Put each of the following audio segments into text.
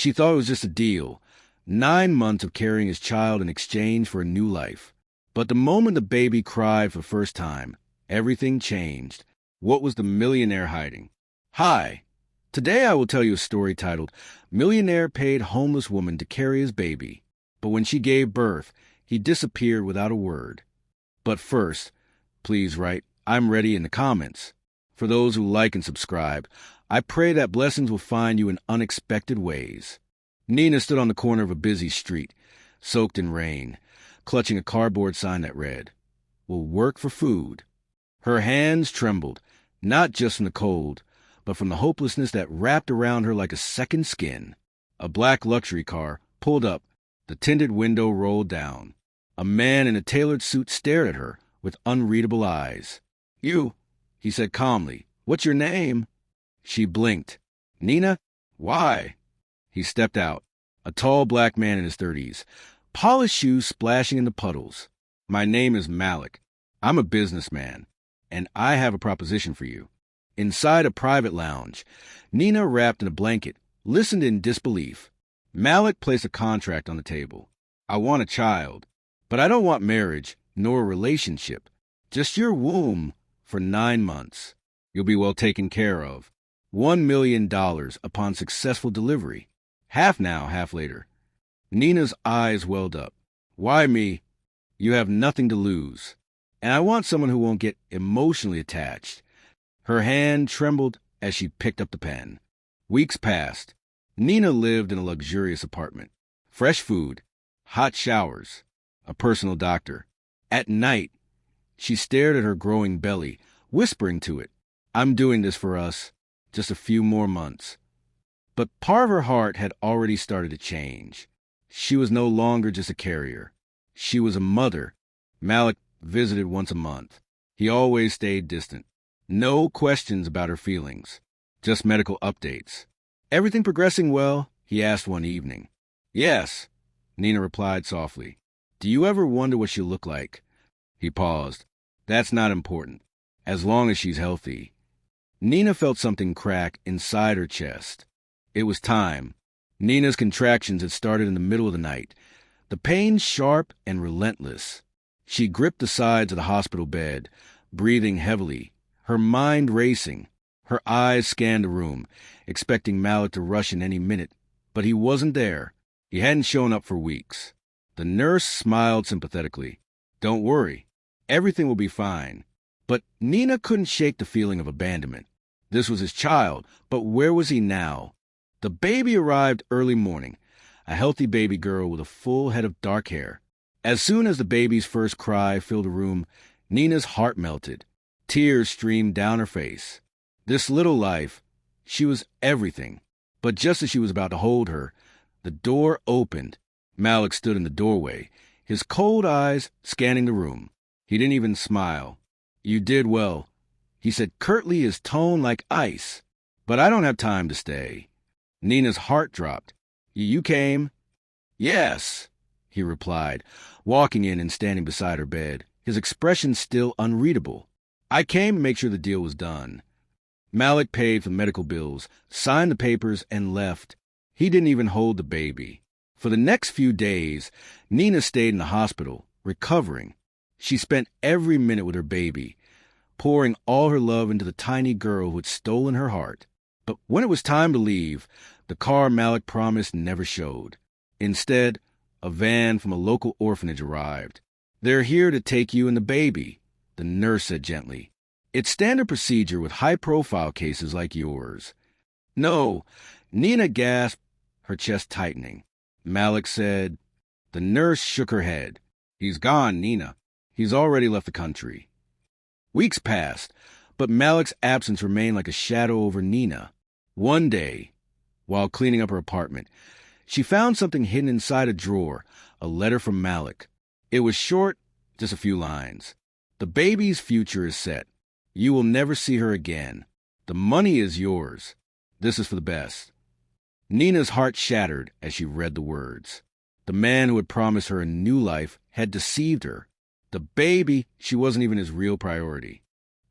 She thought it was just a deal. 9 months of carrying his child in exchange for a new life. But the moment the baby cried for the first time, everything changed. What was the millionaire hiding? Hi. Today I will tell you a story titled, Millionaire Paid Homeless Woman to Carry His Baby. But when she gave birth, he disappeared without a word. But first, please write, I'm ready in the comments. For those who like and subscribe, I pray that blessings will find you in unexpected ways. Nina stood on the corner of a busy street, soaked in rain, clutching a cardboard sign that read, "Will work for food." Her hands trembled, not just from the cold, but from the hopelessness that wrapped around her like a second skin. A black luxury car pulled up, the tinted window rolled down. A man in a tailored suit stared at her with unreadable eyes. "You," he said calmly, "what's your name?" She blinked. "Nina? Why?" He stepped out, a tall black man in his 30s, polished shoes splashing in the puddles. "My name is Malik. I'm a businessman, and I have a proposition for you." Inside a private lounge, Nina, wrapped in a blanket, listened in disbelief. Malik placed a contract on the table. "I want a child, but I don't want marriage, nor a relationship. Just your womb for 9 months. You'll be well taken care of. $1 million upon successful delivery. Half now, half later." Nina's eyes welled up. "Why me? You have nothing to lose. And I want someone who won't get emotionally attached." Her hand trembled as she picked up the pen. Weeks passed. Nina lived in a luxurious apartment. Fresh food, hot showers, a personal doctor. At night, she stared at her growing belly, whispering to it, "I'm doing this for us. Just a few more months." But part of her heart had already started to change. She was no longer just a carrier. She was a mother. Malik visited once a month. He always stayed distant. No questions about her feelings, just medical updates. "Everything progressing well?" he asked one evening. "Yes," Nina replied softly. "Do you ever wonder what she'll look like?" He paused. "That's not important, as long as she's healthy." Nina felt something crack inside her chest. It was time. Nina's contractions had started in the middle of the night, the pain sharp and relentless. She gripped the sides of the hospital bed, breathing heavily, her mind racing. Her eyes scanned the room, expecting Malik to rush in any minute, but he wasn't there. He hadn't shown up for weeks. The nurse smiled sympathetically. "Don't worry. Everything will be fine." But Nina couldn't shake the feeling of abandonment. This was his child, but where was he now? The baby arrived early morning, a healthy baby girl with a full head of dark hair. As soon as the baby's first cry filled the room, Nina's heart melted. Tears streamed down her face. This little life, she was everything. But just as she was about to hold her, the door opened. Malik stood in the doorway, his cold eyes scanning the room. He didn't even smile. "You did well," he said curtly, his tone like ice. "But I don't have time to stay." Nina's heart dropped. You came?" "Yes," he replied, walking in and standing beside her bed, his expression still unreadable. "I came to make sure the deal was done." Malik paid for medical bills, signed the papers, and left. He didn't even hold the baby. For the next few days, Nina stayed in the hospital, recovering. She spent every minute with her baby, pouring all her love into the tiny girl who had stolen her heart. But when it was time to leave, the car Malik promised never showed. Instead, a van from a local orphanage arrived. "They're here to take you and the baby," the nurse said gently. "It's standard procedure with high-profile cases like yours." "No," Nina gasped, her chest tightening. Malik said. The nurse shook her head. "He's gone, Nina. He's already left the country." Weeks passed, but Malik's absence remained like a shadow over Nina. One day, while cleaning up her apartment, she found something hidden inside a drawer, a letter from Malik. It was short, just a few lines. "The baby's future is set. You will never see her again. The money is yours. This is for the best." Nina's heart shattered as she read the words. The man who had promised her a new life had deceived her. The baby, she wasn't even his real priority.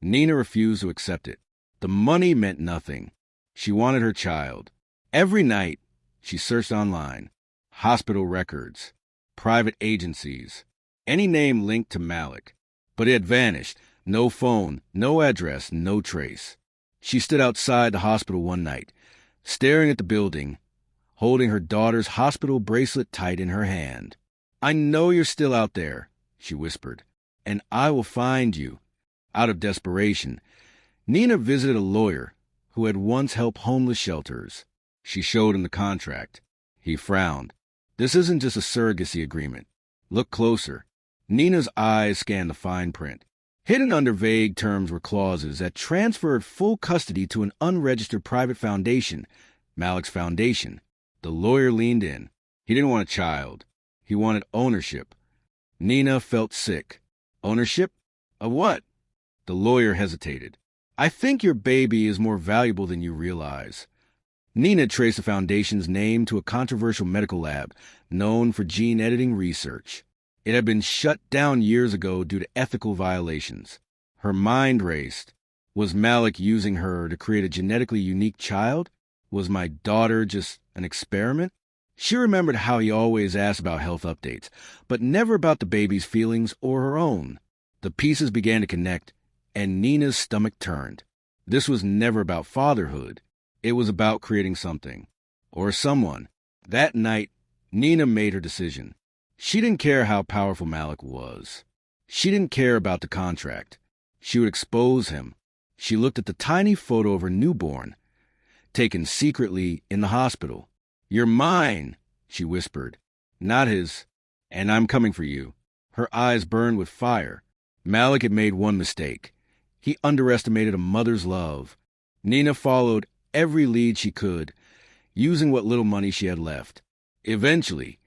Nina refused to accept it. The money meant nothing. She wanted her child. Every night, She searched online. Hospital records. Private agencies. Any name linked to Malik. But it had vanished. No phone, no address, no trace. She stood outside the hospital one night, staring at the building, holding her daughter's hospital bracelet tight in her hand. "I know you're still out there," she whispered, "and I will find you." Out of desperation, Nina visited a lawyer who had once helped homeless shelters. She showed him the contract. He frowned. "This isn't just a surrogacy agreement. Look closer." Nina's eyes scanned the fine print. Hidden under vague terms were clauses that transferred full custody to an unregistered private foundation, Malik's foundation. The lawyer leaned in. He didn't want a child. He wanted ownership. Nina felt sick. Ownership? Of what? The lawyer hesitated. "I think your baby is more valuable than you realize." Nina traced the foundation's name to a controversial medical lab known for gene editing research. It had been shut down years ago due to ethical violations. Her mind raced. Was Malik using her to create a genetically unique child? Was my daughter just an experiment? She remembered how he always asked about health updates, but never about the baby's feelings or her own. The pieces began to connect, and Nina's stomach turned. This was never about fatherhood. It was about creating something. Or someone. That night, Nina made her decision. She didn't care how powerful Malik was. She didn't care about the contract. She would expose him. She looked at the tiny photo of her newborn, taken secretly in the hospital. "You're mine," she whispered. "Not his. And I'm coming for you." Her eyes burned with fire. Malik had made one mistake. He underestimated a mother's love. Nina followed every lead she could, using what little money she had left. Eventually,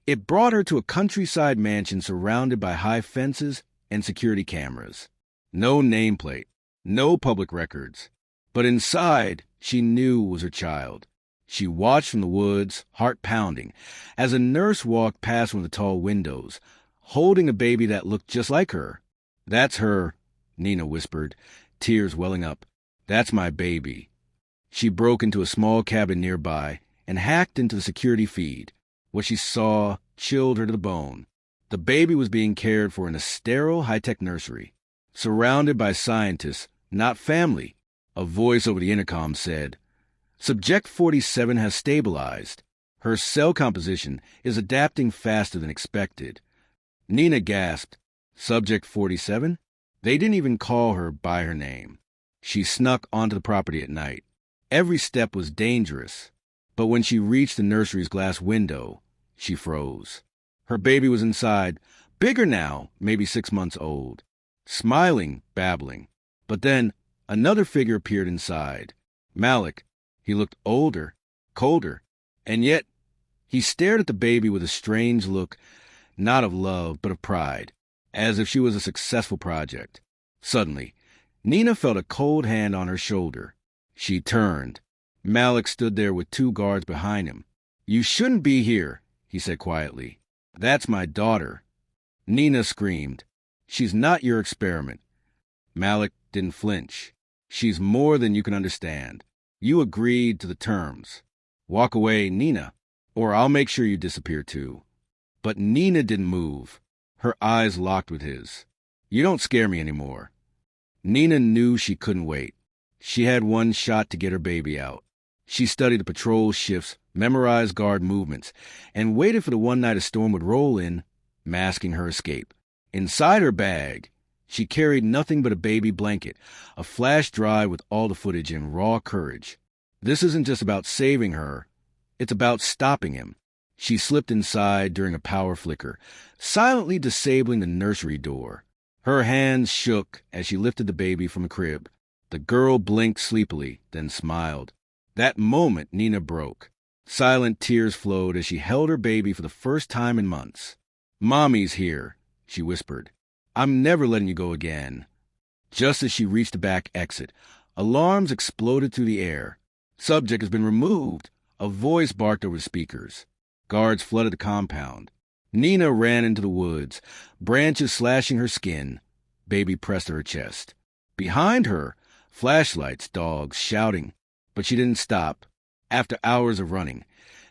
it brought her to a countryside mansion surrounded by high fences and security cameras. No nameplate, no public records. But inside, she knew was her child. She watched from the woods, heart pounding, as a nurse walked past one of the tall windows, holding a baby that looked just like her. "That's her," Nina whispered, tears welling up. "That's my baby." She broke into a small cabin nearby and hacked into the security feed. What she saw chilled her to the bone. The baby was being cared for in a sterile, high-tech nursery, surrounded by scientists, not family. A voice over the intercom said, "Subject 47 has stabilized. Her cell composition is adapting faster than expected." Nina gasped. Subject 47? They didn't even call her by her name. She snuck onto the property at night. Every step was dangerous. But when she reached the nursery's glass window, she froze. Her baby was inside, bigger now, maybe 6 months old, smiling, babbling. But then another figure appeared inside. Malik. He looked older, colder, and yet he stared at the baby with a strange look, not of love, but of pride, as if she was a successful project. Suddenly, Nina felt a cold hand on her shoulder. She turned. Malik stood there with 2 guards behind him. "You shouldn't be here," he said quietly. "That's my daughter." Nina screamed. "She's not your experiment." Malik didn't flinch. "She's more than you can understand. You agreed to the terms. Walk away, Nina, or I'll make sure you disappear too." But Nina didn't move. Her eyes locked with his. "You don't scare me anymore." Nina knew she couldn't wait. She had one shot to get her baby out. She studied the patrol shifts, memorized guard movements, and waited for the one night a storm would roll in, masking her escape. Inside her bag, she carried nothing but a baby blanket, a flash drive with all the footage and raw courage. This isn't just about saving her. It's about stopping him. She slipped inside during a power flicker, silently disabling the nursery door. Her hands shook as she lifted the baby from a crib. The girl blinked sleepily, then smiled. That moment, Nina broke. Silent tears flowed as she held her baby for the first time in months. "Mommy's here," she whispered. "I'm never letting you go again." Just as she reached the back exit, alarms exploded through the air. "Subject has been removed," a voice barked over the speakers. Guards flooded the compound. Nina ran into the woods, branches slashing her skin. Baby pressed to her chest. Behind her, flashlights, dogs, shouting. But she didn't stop. After hours of running,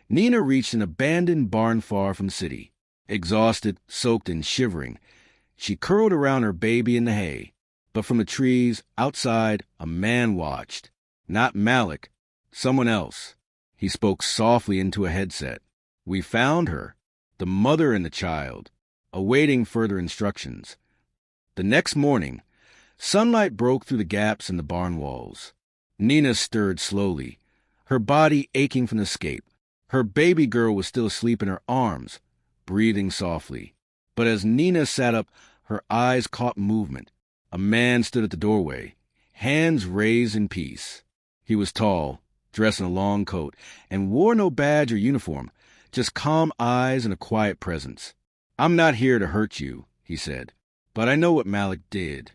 Nina reached an abandoned barn far from the city. Exhausted, soaked, and shivering, she curled around her baby in the hay. But from the trees outside, a man watched. Not Malik, someone else. He spoke softly into a headset. We found her, the mother and the child, awaiting further instructions. The next morning, sunlight broke through the gaps in the barn walls. Nina stirred slowly, her body aching from the escape. Her baby girl was still asleep in her arms, breathing softly. But as Nina sat up, her eyes caught movement. A man stood at the doorway, hands raised in peace. He was tall, dressed in a long coat, and wore no badge or uniform, just calm eyes and a quiet presence. I'm not here to hurt you, he said, but I know what Malik did.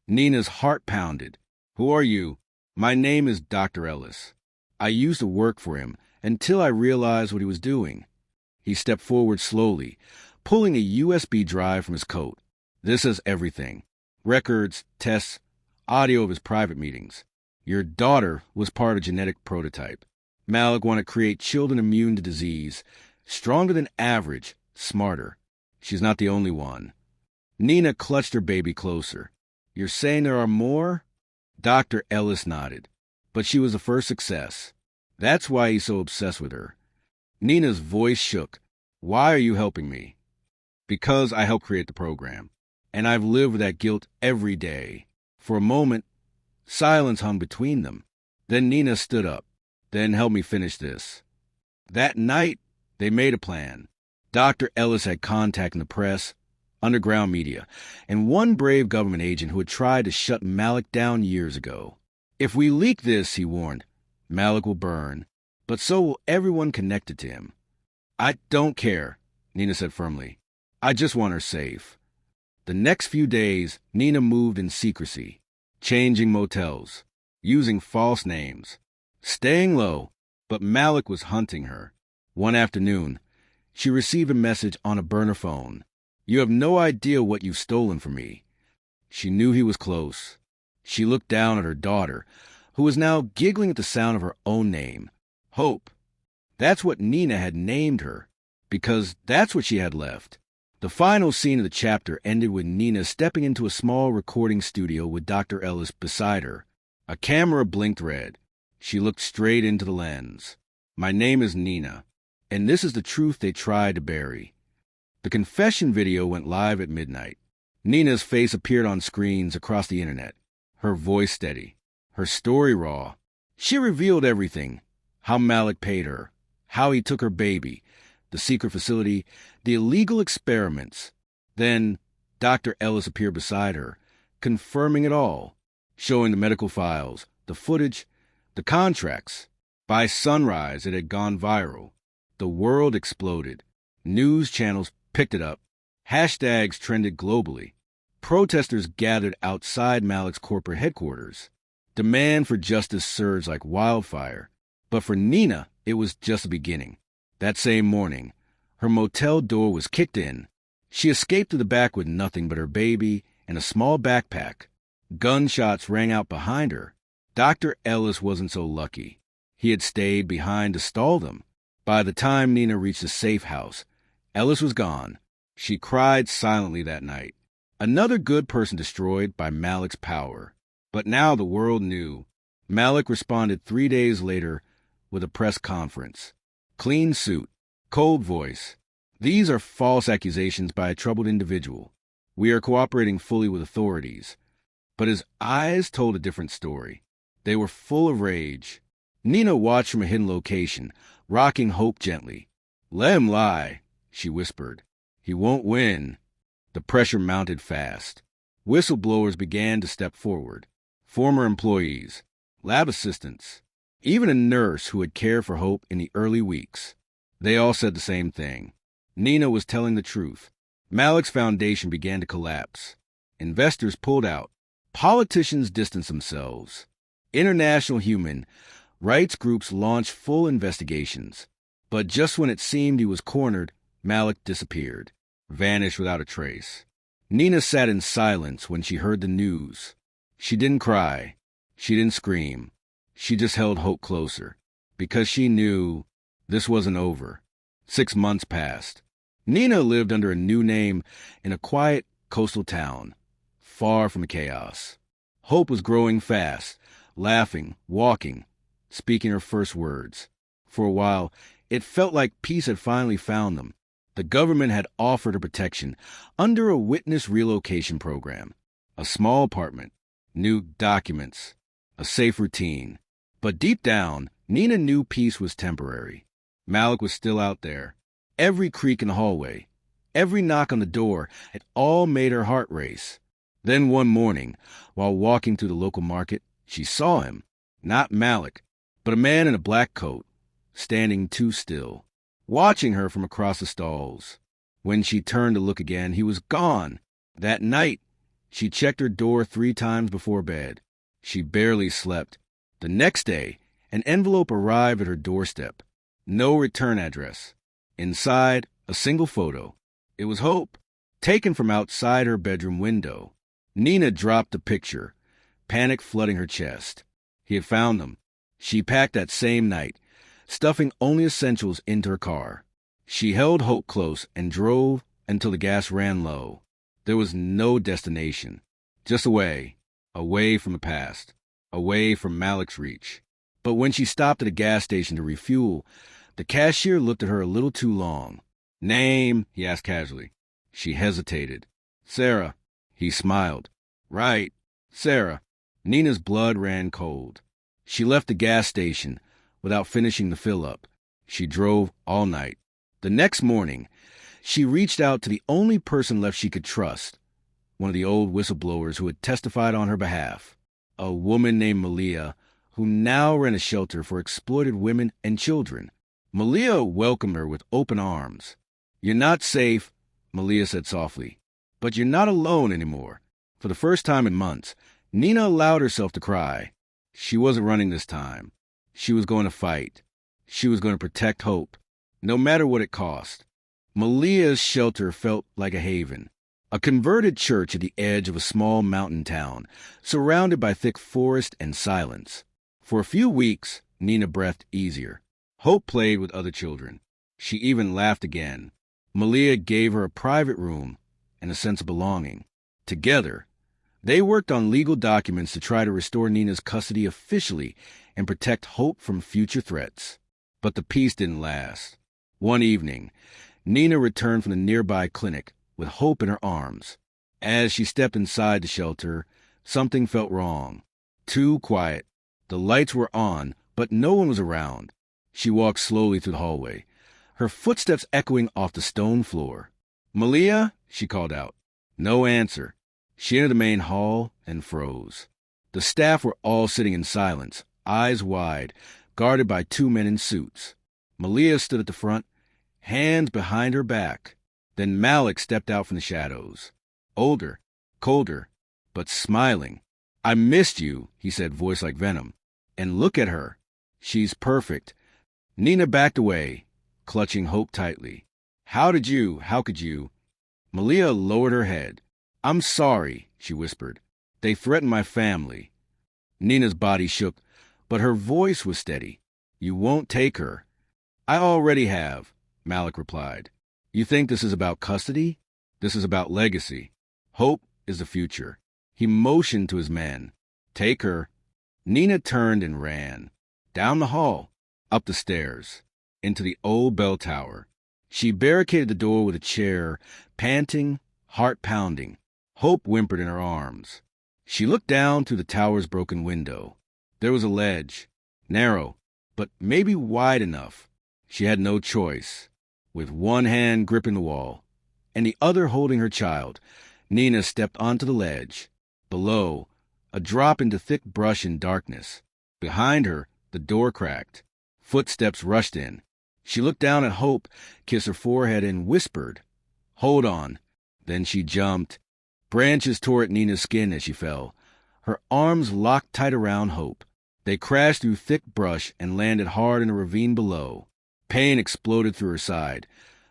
Nina's heart pounded. Who are you? My name is Dr. Ellis. I used to work for him until I realized what he was doing. He stepped forward slowly, pulling a USB drive from his coat. This is everything. Records, tests, audio of his private meetings. Your daughter was part of a genetic prototype. Malik wanted to create children immune to disease, stronger than average, smarter. She's not the only one. Nina clutched her baby closer. You're saying there are more? Dr. Ellis nodded. But she was the first success. That's why he's so obsessed with her. Nina's voice shook. Why are you helping me? Because I helped create the program. And I've lived with that guilt every day. For a moment, silence hung between them. Then Nina stood up. Then help me finish this. That night, they made a plan. Dr. Ellis had contact in the press, underground media, and one brave government agent who had tried to shut Malik down years ago. If we leak this, he warned, Malik will burn, but so will everyone connected to him. I don't care, Nina said firmly. I just want her safe. The next few days, Nina moved in secrecy, changing motels, using false names, staying low, but Malik was hunting her. One afternoon, she received a message on a burner phone. You have no idea what you've stolen from me. She knew he was close. She looked down at her daughter, who was now giggling at the sound of her own name, Hope. That's what Nina had named her, because that's what she had left. The final scene of the chapter ended with Nina stepping into a small recording studio with Dr. Ellis beside her. A camera blinked red. She looked straight into the lens. My name is Nina, and this is the truth they tried to bury. The confession video went live at midnight. Nina's face appeared on screens across the internet, her voice steady, her story raw. She revealed everything, how Malik paid her, how he took her baby, the secret facility, the illegal experiments. Then Dr. Ellis appeared beside her, confirming it all, showing the medical files, the footage, the contracts. By sunrise, it had gone viral. The world exploded. News channels picked it up. Hashtags trended globally. Protesters gathered outside Malik's corporate headquarters. Demand for justice surged like wildfire. But for Nina, it was just the beginning. That same morning, her motel door was kicked in. She escaped to the back with nothing but her baby and a small backpack. Gunshots rang out behind her. Dr. Ellis wasn't so lucky. He had stayed behind to stall them. By the time Nina reached the safe house, Ellis was gone. She cried silently that night. Another good person destroyed by Malik's power. But now the world knew. Malik responded 3 days later with a press conference. Clean suit, cold voice. These are false accusations by a troubled individual. We are cooperating fully with authorities. But his eyes told a different story. They were full of rage. Nina watched from a hidden location, rocking Hope gently. Let him lie, she whispered. He won't win. The pressure mounted fast. Whistleblowers began to step forward. Former employees, lab assistants, even a nurse who had cared for Hope in the early weeks. They all said the same thing. Nina was telling the truth. Malik's foundation began to collapse. Investors pulled out. Politicians distanced themselves. International human rights groups launched full investigations. But just when it seemed he was cornered, Malik disappeared, vanished without a trace. Nina sat in silence when she heard the news. She didn't cry. She didn't scream. She just held Hope closer, because she knew This wasn't over. 6 months passed. Nina lived under a new name in a quiet coastal town, far from chaos. Hope was growing fast, laughing, walking, speaking her first words. For a while, it felt like peace had finally found them. The government had offered her protection under a witness relocation program, a small apartment, new documents, a safe routine. But deep down, Nina knew peace was temporary. Malik was still out there. Every creak in the hallway, every knock on the door, it all made her heart race. Then one morning, while walking through the local market, she saw him, not Malik, but a man in a black coat, standing too still, watching her from across the stalls. When she turned to look again, he was gone. That night, she checked her door 3 times before bed. She barely slept. The next day, an envelope arrived at her doorstep. No return address. Inside, a single photo. It was Hope, taken from outside her bedroom window. Nina dropped the picture, panic flooding her chest. He had found them. She packed that same night, stuffing only essentials into her car. She held Hope close and drove until the gas ran low. There was no destination, just away from the past, away from Malik's reach. But when she stopped at a gas station to refuel, the cashier looked at her a little too long. "Name?" he asked casually. She hesitated. "Sarah." He smiled. "Right, Sarah." Nina's blood ran cold. She left the gas station without finishing the fill-up. She drove all night. The next morning, she reached out to the only person left she could trust, one of the old whistleblowers who had testified on her behalf, a woman named Malia, who now ran a shelter for exploited women and children. Malia welcomed her with open arms. "You're not safe," Malia said softly, "but you're not alone anymore." For the first time in months, Nina allowed herself to cry. She wasn't running this time. She was going to fight. She was going to protect Hope, no matter what it cost. Malia's shelter felt like a haven, a converted church at the edge of a small mountain town, surrounded by thick forest and silence. For a few weeks, Nina breathed easier. Hope played with other children. She even laughed again. Malia gave her a private room and a sense of belonging. Together, they worked on legal documents to try to restore Nina's custody officially and protect Hope from future threats. But the peace didn't last. One evening, Nina returned from the nearby clinic with Hope in her arms. As she stepped inside the shelter, something felt wrong. Too quiet. The lights were on, but no one was around. She walked slowly through the hallway, her footsteps echoing off the stone floor. "Malia?" she called out. No answer. She entered the main hall and froze. The staff were all sitting in silence, eyes wide, guarded by 2 men in suits. Malia stood at the front, hands behind her back. Then Malik stepped out from the shadows. Older, colder, but smiling. "I missed you," he said, voice like venom. "And look at her. She's perfect." Nina backed away, clutching Hope tightly. How could you? Malia lowered her head. "I'm sorry," she whispered. "They threatened my family." Nina's body shook, but her voice was steady. "You won't take her." "I already have," Malik replied. "You think this is about custody? This is about legacy. Hope is the future." He motioned to his men. "Take her." Nina turned and ran. Down the hall, up the stairs, into the old bell tower. She barricaded the door with a chair, panting, heart pounding. Hope whimpered in her arms. She looked down through the tower's broken window. There was a ledge, narrow, but maybe wide enough. She had no choice. With one hand gripping the wall, and the other holding her child, Nina stepped onto the ledge. Below, a drop into thick brush and darkness. Behind her, the door cracked. Footsteps rushed in. She looked down at Hope, kissed her forehead, and whispered, "Hold on." Then she jumped. Branches tore at Nina's skin as she fell. Her arms locked tight around Hope. They crashed through thick brush and landed hard in a ravine below. Pain exploded through her side,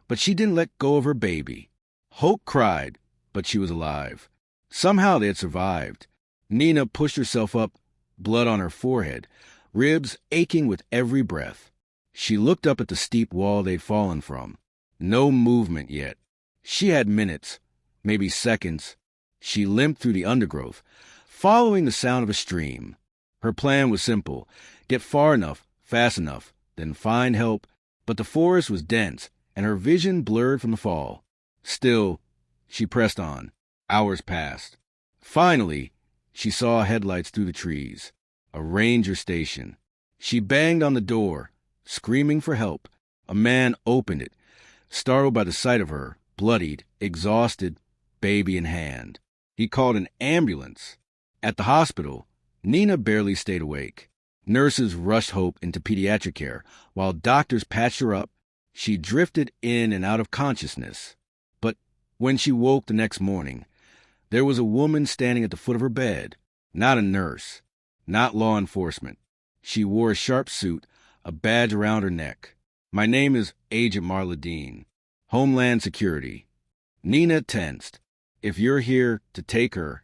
but she didn't let go of her baby. Hope cried, but she was alive. Somehow they had survived. Nina pushed herself up, blood on her forehead, ribs aching with every breath. She looked up at the steep wall they'd fallen from. No movement yet. She had minutes, maybe seconds. She limped through the undergrowth, following the sound of a stream. Her plan was simple: get far enough, fast enough, then find help. But the forest was dense, and her vision blurred from the fall. Still, she pressed on. Hours passed. Finally, she saw headlights through the trees. A ranger station. She banged on the door, screaming for help. A man opened it, startled by the sight of her, bloodied, exhausted, baby in hand. He called an ambulance. At the hospital, Nina barely stayed awake. Nurses rushed Hope into pediatric care, while doctors patched her up. She drifted in and out of consciousness. But when she woke the next morning, there was a woman standing at the foot of her bed. Not a nurse, not law enforcement. She wore a sharp suit, a badge around her neck. "My name is Agent Marla Dean, Homeland Security." Nina tensed. "If you're here to take her—"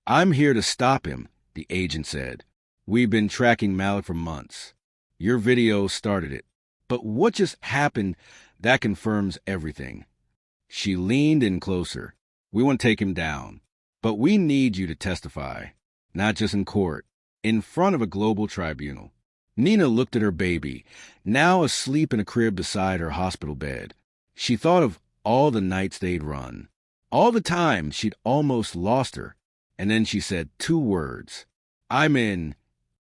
"I'm here to stop him," the agent said. "We've been tracking Malik for months. Your video started it. But what just happened, that confirms everything." She leaned in closer. "We want to take him down. But we need you to testify. Not just in court, in front of a global tribunal." Nina looked at her baby, now asleep in a crib beside her hospital bed. She thought of all the nights they'd run, all the times she'd almost lost her, and then she said 2 words: "I'm in."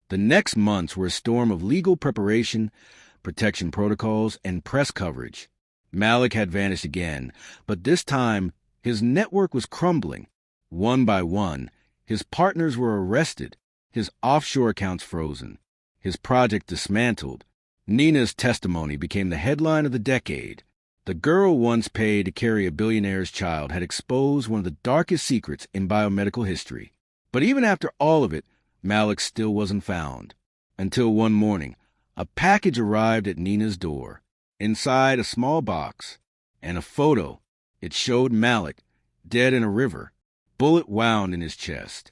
The next months were a storm of legal preparation, protection protocols, and press coverage. Malik had vanished again, but this time his network was crumbling. One by one, his partners were arrested, his offshore accounts frozen, his project dismantled. Nina's testimony became the headline of the decade. The girl once paid to carry a billionaire's child had exposed one of the darkest secrets in biomedical history. But even after all of it, Malik still wasn't found. Until one morning, a package arrived at Nina's door. Inside, a small box and a photo. It showed Malik, dead in a river, bullet wound in his chest.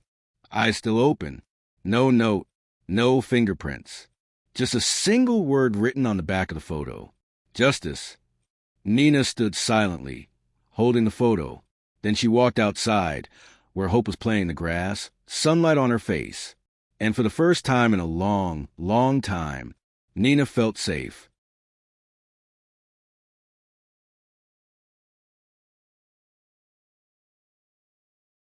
Eyes still open. No note, no fingerprints. Just a single word written on the back of the photo: "Justice." Nina stood silently, holding the photo. Then she walked outside, where Hope was playing in the grass, sunlight on her face. And for the first time in a long, long time, Nina felt safe.